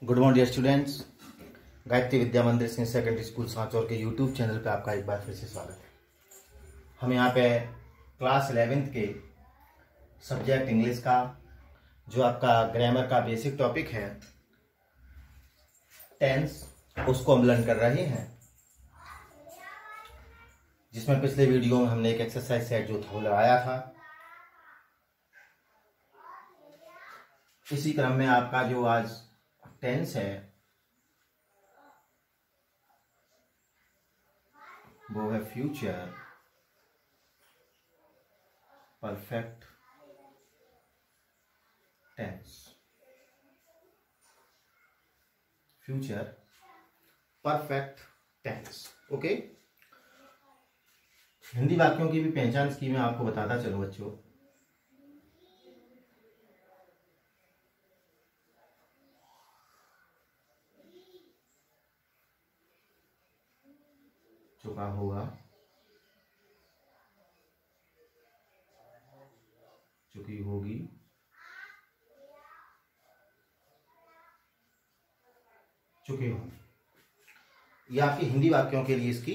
Good morning dear students. Gayatri Vidya Mandir Singh secondary school Sanchore के YouTube channel पे आपका एक बार फिर से स्वागत है। हम यहाँ पे क्लास 11th के सब्जेक्ट इंग्लिश का जो आपका ग्रामर का बेसिक टॉपिक है टेंस, उसको हम लर्न कर रहे हैं, जिसमें पिछले वीडियो में हमने एक एक्सरसाइज सेट जो था वो लगाया था। इसी क्रम में आपका जो आज टेंस है वो है future perfect tense. Future perfect tense. Okay, Hindi वाक्यों की भी पहचान इसकी मैं आपको बताता चलूं बच्चों। चुका होगा, चुकी होगी, चुके होंगे। ये आपकी हिंदी वाक्यों के लिए इसकी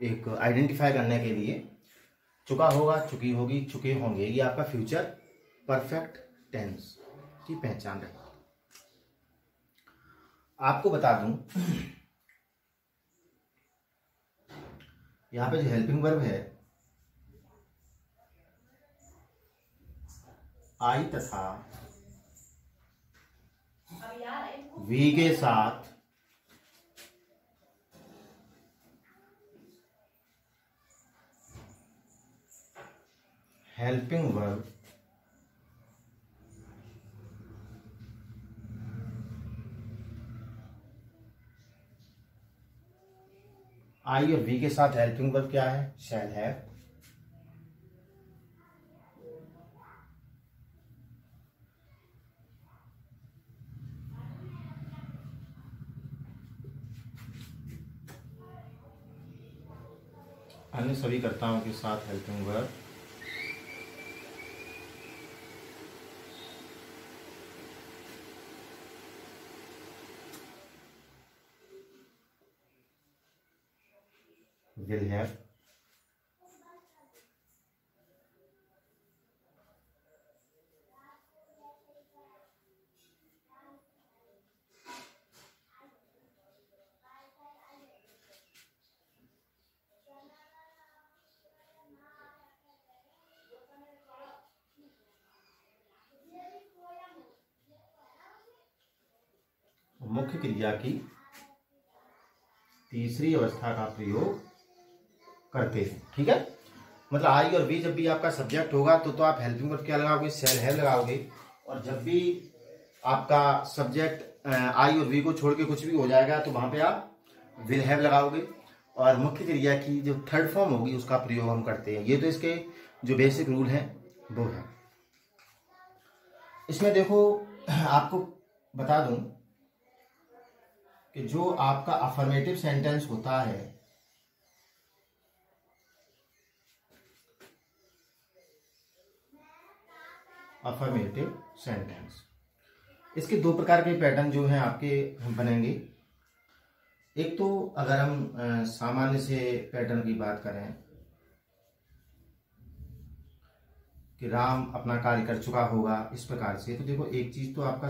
एक आइडेंटिफाई करने के लिए चुका होगा, चुकी होगी, चुके होंगे, ये आपका फ्यूचर परफेक्ट टेंस की पहचान रहेगी। आपको बता दूं, यहां पे जो हेल्पिंग वर्ब है आई तथा वी के साथ हेल्पिंग वर्ब आई और वी के साथ हेल्पिंग वर्ब क्या है? Shall have. अन्य सभी कर्ताओं के साथ हेल्पिंग वर्ब will have। मुख्य क्रिया की तीसरी अवस्था का प्रयोग करते हैं। ठीक है, मतलब आई और वी जब भी आपका सब्जेक्ट होगा तो आप हेल्पिंग वर्ब क्या लगाओगे? शैल हैव लगाओगे। और जब भी आपका सब्जेक्ट आई और वी को छोड़ के कुछ भी हो जाएगा तो वहां पे आप विल हैव लगाओगे। और मुख्य क्रिया की जो थर्ड फॉर्म होगी उसका प्रयोग हम करते हैं। ये तो इसके जो बेसिक रूल हैं वो है। इसमें देखो, आपको बता दूं कि जो आपका अफर्मेटिव सेंटेंस होता है अफर्मेटिव सेंटेंस, इसके दो प्रकार के पैटर्न जो हैं आपके बनेंगे। एक तो अगर हम सामान्य से पैटर्न की बात करें कि राम अपना कार्य कर चुका होगा, इस प्रकार से, तो देखो एक चीज तो आपका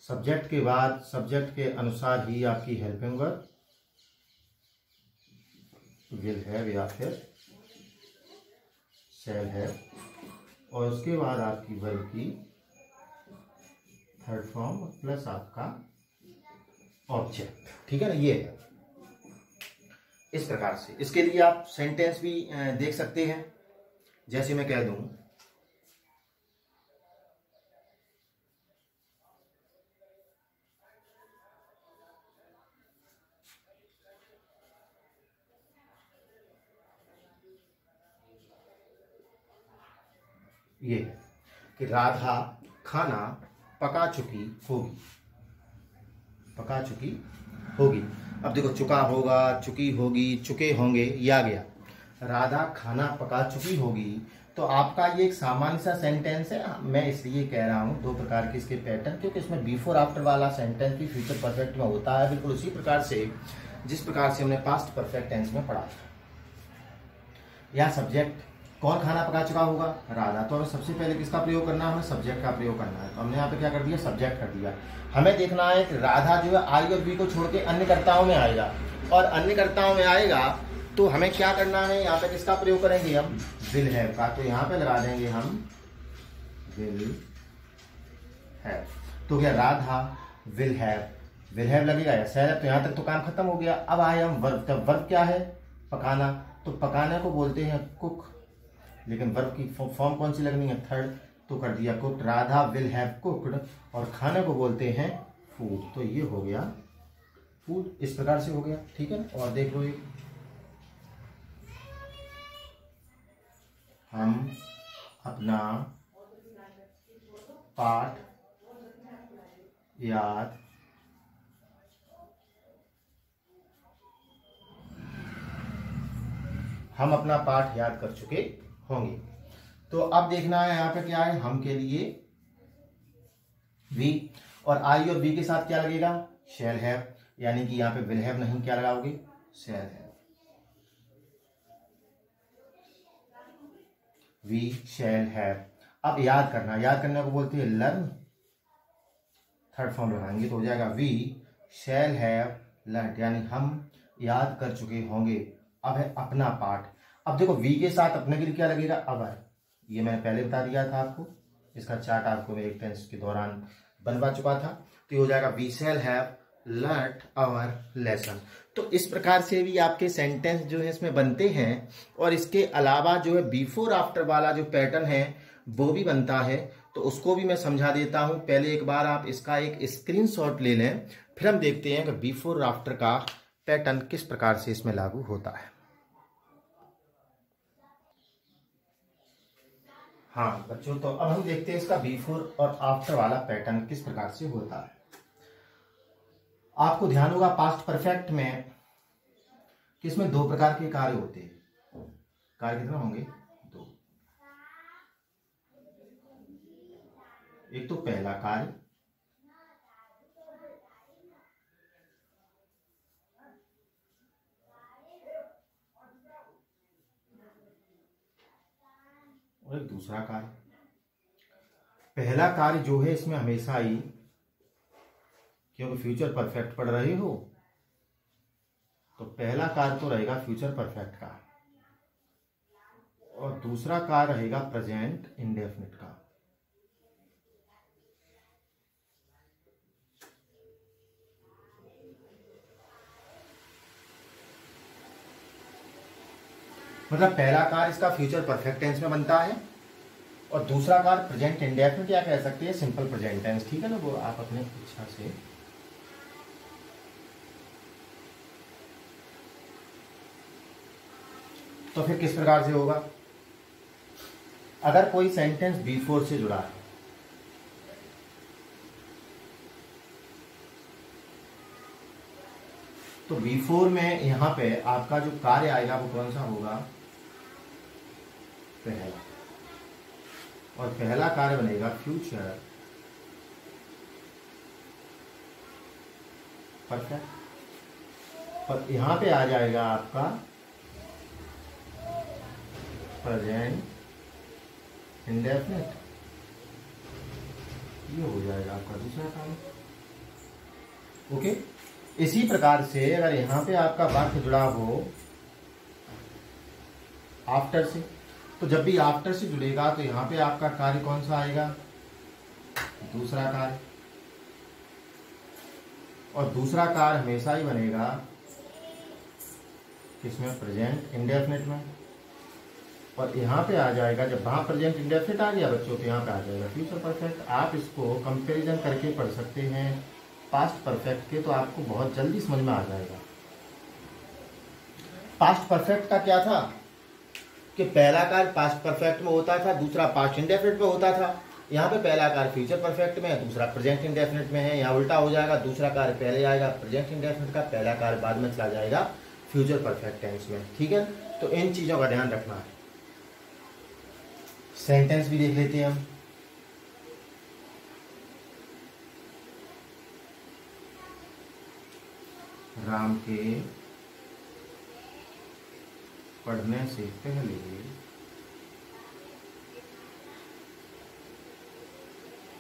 सब्जेक्ट के बाद सब्जेक्ट के अनुसार ही आपकी हेल्पिंग वर्ब विल हैव या फिर शैल हैव, और उसके बाद आपकी वर्ब की थर्ड फॉर्म प्लस आपका ऑब्जेक्ट। ठीक है ना, ये है इस प्रकार से। इसके लिए आप सेंटेंस भी देख सकते हैं। जैसे मैं कह दूं, ये कि राधा खाना पका चुकी होगी, पका चुकी होगी। अब देखो, चुका होगा, चुकी होगी, चुके होंगे, ये आ गया। राधा खाना पका चुकी होगी, तो आपका ये एक सामान्य सा सेंटेंस है। मैं इसलिए कह रहा हूँ दो प्रकार के इसके पैटर्न, क्योंकि इसमें बिफोर आफ्टर वाला सेंटेंस भी फ्यूचर परफेक्ट में होता है, बिल्कुल उसी प्रकार से जिस प्रकार से हमने पास्ट परफेक्ट टेंस में पढ़ा था। यहाँ सब्जेक्ट कौन खाना पका चुका होगा, राधा। तो हमें सबसे पहले किसका प्रयोग करना है, हमें सब्जेक्ट का प्रयोग करना है। तो हमने यहाँ पे क्या कर दिया, सब्जेक्ट कर दिया। हमें देखना है कि राधा जो है आई और बी को छोड़ के अन्य कर्ताओं में आएगा, और अन्य कर्ताओं में आएगा तो हमें क्या करना है, यहाँ पे किसका प्रयोग करेंगे, हम विल हैव का। तो यहाँ पे लगा देंगे हम विल हैव। तो क्या राधा विल हैव लगेगा या शैल। तो यहाँ तक तो काम खत्म हो गया। अब आए हम वर्ब। तब वर्ब क्या है, पकाना। तो पकाने को बोलते हैं कुक, लेकिन वर्ब की फॉर्म कौन सी लगनी है, थर्ड। तो कर दिया cooked. Radha will have cooked, और खाने को बोलते हैं फूड। तो ये हो गया फूड, इस प्रकार से हो गया। ठीक है, और देख लो, एक हम अपना पाठ याद कर चुके होंगे। तो अब देखना है यहाँ पे क्या है, हम के लिए वी, और आई और वी के साथ क्या लगेगा, शैल हैव। यानी कि यहाँ पे विल हैव नहीं, क्या लगाओगे, shall have. We shall have. अब याद करने को बोलते हैं लर्न, थर्ड फॉर्म लगाएंगे तो हो जाएगा वी शैल हैव लर्न, यानी हम याद कर चुके होंगे। अब है अपना पाठ। अब देखो वी के साथ अपने के लिए क्या लगेगा, अब है, ये मैंने पहले बता दिया था आपको, इसका चार्ट आपको मैं एक टेंस के दौरान बनवा चुका था। तो ये हो जाएगा we shall have learned our lesson. तो इस प्रकार से भी आपके सेंटेंस जो है इसमें बनते हैं, और इसके अलावा जो है बिफोर आफ्टर वाला जो पैटर्न है वो भी बनता है। तो उसको भी मैं समझा देता हूं। पहले एक बार आप इसका एक स्क्रीनशॉट ले लें, फिर हम देखते हैं कि बिफोर आफ्टर का पैटर्न किस प्रकार से इसमें लागू होता है। हाँ बच्चों, तो अब हम देखते हैं इसका बिफोर और आफ्टर वाला पैटर्न किस प्रकार से होता है। आपको ध्यान होगा पास्ट परफेक्ट में कि इसमें दो प्रकार के कार्य होते हैं। कार्य कितने होंगे, दो। एक तो पहला कार्य, और एक दूसरा कार्य। पहला कार्य जो है इसमें हमेशा ही, क्योंकि फ्यूचर परफेक्ट पढ़ रहे हो तो पहला कार्य तो रहेगा फ्यूचर परफेक्ट का, और दूसरा कार्य रहेगा प्रेजेंट इंडेफिनिट का। मतलब पहला कार्य इसका फ्यूचर परफेक्ट टेंस में बनता है, और दूसरा कार्य प्रेजेंट इंडेफिनिट या कह सकते हैं सिंपल प्रेजेंट टेंस। ठीक है ना, वो आप अपने इच्छा से। तो फिर किस प्रकार से होगा, अगर कोई सेंटेंस बिफोर से जुड़ा है, तो बिफोर में यहां पे आपका जो कार्य आएगा वो कौन सा होगा, पहला। और पहला कार्य बनेगा फ्यूचर परफेक्ट, और यहां पे आ जाएगा आपका प्रेजेंट इंडेफिनिट। ये हो जाएगा आपका दूसरा कार्य। ओके, इसी प्रकार से अगर यहां पे आपका वाक्य जुड़ा हो आफ्टर से, तो जब भी आफ्टर से जुड़ेगा तो यहां पे आपका कार्य कौन सा आएगा, दूसरा कार्य। और दूसरा कार्य हमेशा ही बनेगा किसमें, प्रेजेंट इंडेफिनिट में। और यहाँ पे आ जाएगा, जब वहां प्रेजेंट इंडेफिनिट आ गया बच्चों तो यहाँ पे आ जाएगा फ्यूचर परफेक्ट। आप इसको कंपैरिजन करके पढ़ सकते हैं पास्ट परफेक्ट के, तो आपको बहुत जल्दी समझ में आ जाएगा। पास्ट परफेक्ट का क्या था कि पहला कार्य पास्ट परफेक्ट में होता था, दूसरा पास्ट इंडेफिनिट में होता था। यहाँ पे पहला कार्य फ्यूचर परफेक्ट में है, दूसरा प्रेजेंट इंडेफिनिट में है। यहाँ उल्टा हो जाएगा, दूसरा कार्य पहले आएगा प्रेजेंट इंडेफिनिट का, पहला कार्य बाद में चला जाएगा फ्यूचर परफेक्ट टेंस में। ठीक है, तो इन चीजों का ध्यान रखना है। सेंटेंस भी देख लेते हैं हम। राम के पढ़ने से पहले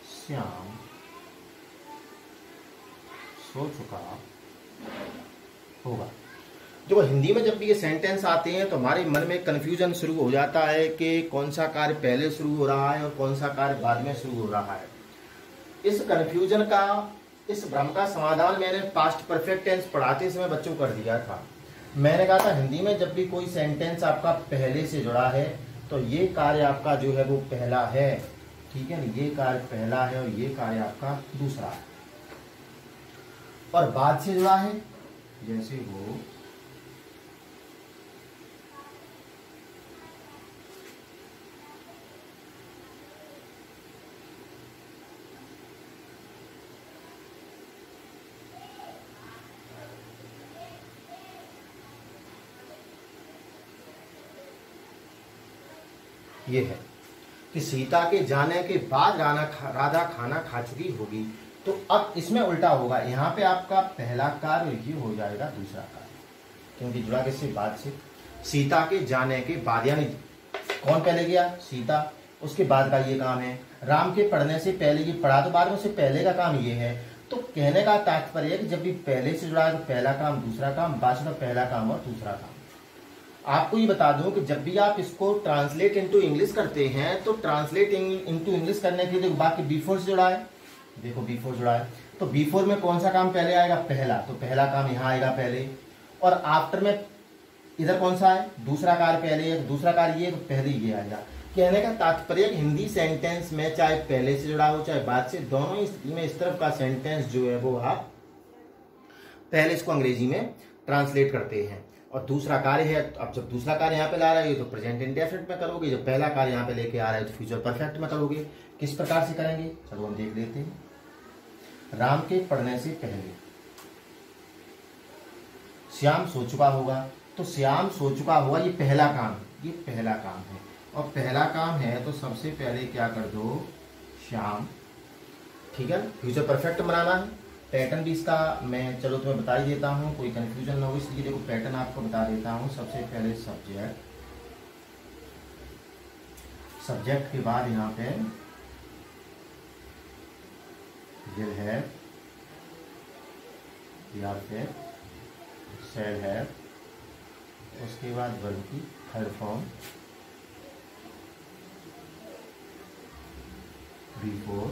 श्याम सो चुका होगा। देखो हिंदी में जब भी ये सेंटेंस आते हैं तो हमारे मन में कंफ्यूजन शुरू हो जाता है कि कौन सा कार्य पहले शुरू हो रहा है और कौन सा कार्य बाद में शुरू हो रहा है। इस कंफ्यूजन का, इस भ्रम का समाधान मैंने पास्ट परफेक्ट टेंस पढ़ाते समय बच्चों को कर दिया था। मैंने कहा था हिंदी में जब भी कोई सेंटेंस आपका पहले से जुड़ा है तो ये कार्य आपका जो है वो पहला है। ठीक है, ये कार्य पहला है और ये कार्य आपका दूसरा है। और बाद से जुड़ा है, जैसे वो ये है कि सीता के जाने के बाद राधा खाना खा चुकी होगी। तो अब इसमें उल्टा होगा, यहाँ पे आपका पहला कार्य ये हो जाएगा दूसरा कार्य, क्योंकि जुड़ा किससे, बाद से। सीता के जाने के बाद, यानी कौन पहले गया, सीता, उसके बाद का ये काम है। राम के पढ़ने से पहले, ये पढ़ा तो बाद में, उससे पहले का काम ये है। तो कहने का तात्पर्य है कि जब भी पहले से जुड़ा है तो पहला काम दूसरा काम, बाद से तो पहला काम और दूसरा काम। आपको ये बता दूं कि जब भी आप इसको ट्रांसलेट इनटू इंग्लिश करते हैं तो ट्रांसलेट इनटू इंग्लिश करने के लिए देखो बाकी बिफोर से जुड़ा है, देखो बिफोर जुड़ा है, तो बिफोर में कौन सा काम पहले आएगा, पहला, तो पहला काम यहाँ आएगा पहले। और आफ्टर में इधर कौन सा है, दूसरा कार्य पहले है, दूसरा कार्य ये, तो पहले ये आएगा। कहने का तात्पर्य हिंदी सेंटेंस में चाहे पहले से जुड़ा हो चाहे बाद से, दोनों ही स्थिति में इस तरफ का सेंटेंस जो है वो आप पहले इसको अंग्रेजी में ट्रांसलेट करते हैं। और दूसरा कार्य है, अब जब दूसरा कार्य यहाँ पे ला रहे हो तो प्रेजेंट इंडेफिनिट में करोगे, जब पहला कार्य यहाँ पे लेके आ रहा है तो फ्यूचर परफेक्ट में करोगे। किस प्रकार से करेंगे, चलो हम देख लेते हैं। राम के पढ़ने से पहले श्याम सो चुका होगा, तो श्याम सो चुका होगा, ये पहला काम, ये पहला काम है। और पहला काम है तो सबसे पहले क्या कर दो, श्याम। ठीक है, फ्यूचर परफेक्ट बनाना है। पैटर्न भी इसका मैं चलो तुम्हें बता ही देता हूँ, कोई कंफ्यूजन ना हो, इसलिए देखो पैटर्न आपको बता देता हूँ। सबसे पहले सब्जेक्ट के बाद यहाँ पे विल है या फिर शैल है, उसके बाद वर्ब की third form before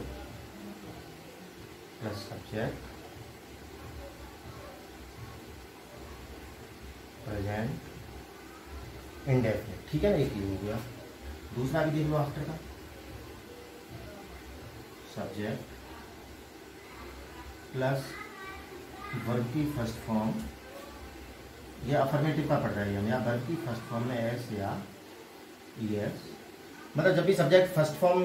plus subject present indefinite. ठीक है ना, एक ये हो गया। दूसरा भी देख लो, आफ्टर का सब्जेक्ट प्लस वर्ब की फर्स्ट फॉर्म, ये अफर्मेटिव का पढ़ रही है, या वर्ब की फर्स्ट फॉर्म में एस या ईएस, मतलब जब भी subject first form,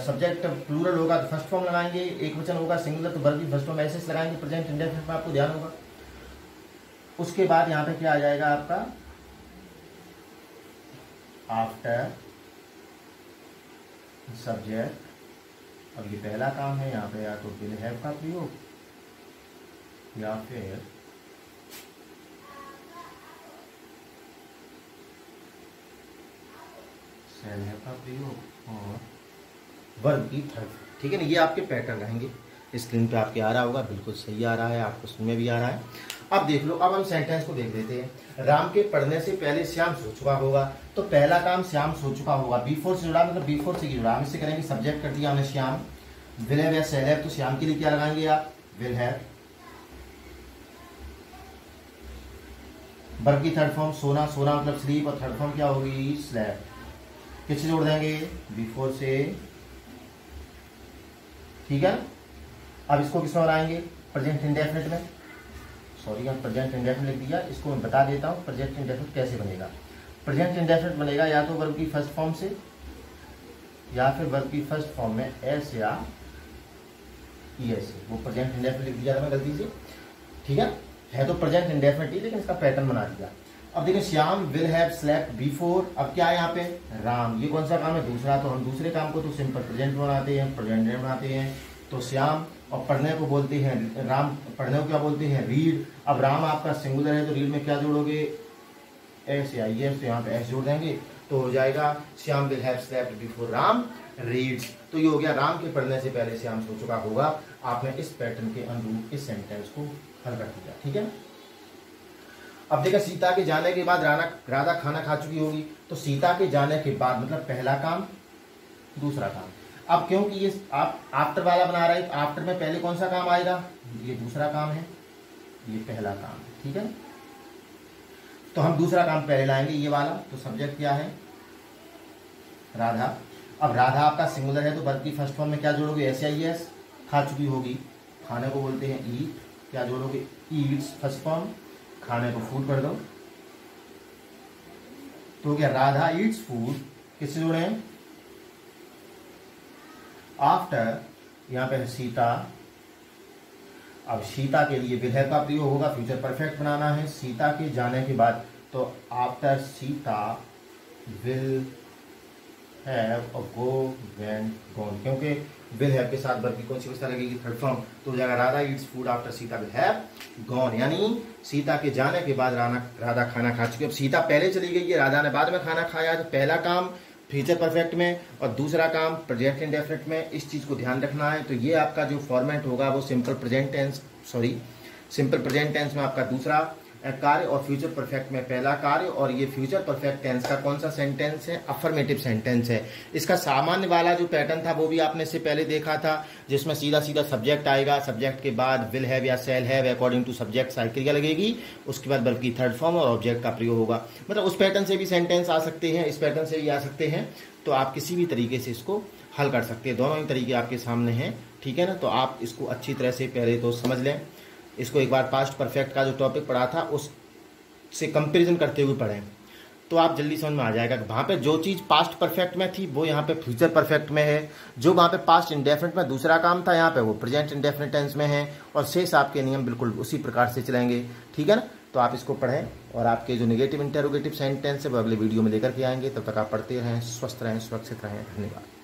subject plural होगा तो फर्स्ट फॉर्म लगाएंगे, एक वचन होगा सिंगुलर तो वर्ब की फर्स्ट फॉर्म एस लगाएंगे, प्रेजेंट इंडेफिनिट में आपको ध्यान होगा। उसके बाद यहाँ पे क्या आ जाएगा आपका, आफ्टर सब्जेक्ट। अब ये पहला काम है, यहाँ पे या तो विल हैव का प्रयोग या फिर शैल हैव का प्रयोग और वर्ब की थर्ड। ठीक है ना, ये आपके पैटर्न रहेंगे। स्क्रीन पे आपके आ रहा होगा, बिल्कुल सही आ रहा है, आपको सुनने भी आ रहा है। अब देख लो, अब हम सेंटेंस को देख लेते हैं। राम के पढ़ने से पहले श्याम सो चुका होगा, तो पहला काम श्याम सो चुका होगा, बिफोर से जुड़ा, मतलब बिफोर से जुड़ा। हम इससे करेंगे, सब्जेक्ट कर दिया हमने श्याम, विल हैव या शैल हैव, तो श्याम के लिए क्या लगाएंगे आप, विल हैव। वर्ब की थर्ड फॉर्म सोना, सोना मतलब स्लीप, और थर्ड फॉर्म क्या होगी, स्लैप। किससे जोड़ देंगे, बिफोर से। ठीक है, अब इसको किस में बनाएंगे, प्रेजेंट इंडेफिनिट में। सॉरी, हम प्रेजेंट इंडेफिनिट लिख दिया, इसको मैं बता देता हूँ प्रेजेंट इंडेफिनिट कैसे बनेगा। प्रेजेंट इंडेफिनिट बनेगा या तो वर्ब की फर्स्ट फॉर्म से या फिर वर्ब की फर्स्ट फॉर्म में एस या ईएस से। वो प्रेजेंट इंडेफिनिट लिख दिया था मैं गलती से। ठीक है, है तो प्रेजेंट इंडेफिनिट लेकिन इसका पैटर्न बना दिया। अब देखिए Shyam will have slept before, अब क्या है यहाँ पे राम, ये कौन सा काम है दूसरा, तो हम दूसरे काम को तो सिंपल प्रेजेंट बनाते हैं, प्रेजेंट बनाते हैं, तो श्याम, और पढ़ने को बोलते हैं राम, पढ़ने को क्या बोलते हैं रीड। अब राम आपका सिंगुलर है तो रीड में क्या जोड़ोगे एस या एस, तो यहाँ पे एस जोड़ देंगे तो हो जाएगा Shyam will have slept before Ram reads. तो ये हो गया राम के पढ़ने से पहले श्याम सो चुका होगा। आपने इस पैटर्न के अनुरूप इस सेंटेंस को हल कर दिया, ठीक है। अब देखा सीता के जाने के बाद राधा खाना खा चुकी होगी, तो सीता के जाने के बाद मतलब पहला काम दूसरा काम। अब क्योंकि ये आप आफ्टर वाला बना रहे हैं, आफ्टर में पहले कौन सा काम आएगा, ये दूसरा काम है, ये पहला काम है, ठीक है। तो हम दूसरा काम पहले लाएंगे ये वाला, तो सब्जेक्ट क्या है राधा। अब राधा आपका सिंगुलर है तो वर्ब की फर्स्ट फॉर्म में क्या जोड़ोगे एस या एस, खा चुकी होगी, खाने को बोलते हैं ईट, क्या जोड़ोगे ईट्स फर्स्ट फॉर्म, खाने को फूड कर दो, तो क्या राधा ईट्स फूड, किससे जोड़े हैं आफ्टर, यहां पे है सीता। अब सीता के लिए विल हैव का प्रयोग होगा, फ्यूचर परफेक्ट बनाना है, सीता के जाने के बाद, तो after Sita will have a go went gone, क्योंकि विल हैव के साथ वर्ब की कौन सी व्यवस्था लगेगी थर्ड फॉर्म, तो हो जाएगा Radha Yeats food after Sita will have gone, यानी सीता के जाने के बाद राधा खाना खा चुकी है। अब सीता पहले चली गई है, राधा ने बाद में खाना खाया, तो पहला काम फ्यूचर परफेक्ट में और दूसरा काम प्रेजेंट इंडेफिनिट में, इस चीज को ध्यान रखना है। तो ये आपका जो फॉर्मेट होगा वो सिंपल प्रेजेंट टेंस में आपका दूसरा कार्य और फ्यूचर परफेक्ट में पहला कार्य, और ये फ्यूचर परफेक्ट टेंस का कौन सा सेंटेंस है अफर्मेटिव सेंटेंस है। इसका सामान्य वाला जो पैटर्न था वो भी आपने इससे पहले देखा था, जिसमें सीधा सीधा सब्जेक्ट आएगा, सब्जेक्ट के बाद विल हैव या shall have according to subject cycle लगेगी, उसके बाद वर्ब की थर्ड फॉर्म और ऑब्जेक्ट का प्रयोग होगा। मतलब उस पैटर्न से भी सेंटेंस आ सकते हैं, इस पैटर्न से भी आ सकते हैं, तो आप किसी भी तरीके से इसको हल कर सकते हैं, दोनों ही तरीके आपके सामने हैं, ठीक है ना। तो आप इसको अच्छी तरह से पहले तो समझ लें, इसको एक बार पास्ट परफेक्ट का जो टॉपिक पढ़ा था उससे कंपैरिजन करते हुए पढ़ें, तो आप जल्दी समझ में आ जाएगा कि वहाँ पे जो चीज़ पास्ट परफेक्ट में थी वो यहाँ पे फ्यूचर परफेक्ट में है, जो वहाँ पे पास्ट इंडेफिनिट में दूसरा काम था यहाँ पे वो प्रेजेंट इंडेफिनिट टेंस में है, और शेष आपके नियम बिल्कुल उसी प्रकार से चलेंगे, ठीक है ना। तो आप इसको पढ़ें और आपके जो नेगेटिव इंटेरोगेटिव सेंटेंस है वो अगले वीडियो में लेकर के आएंगे। तब तक आप पढ़ते रहें, स्वस्थ रहें, सुरक्षित रहें। धन्यवाद।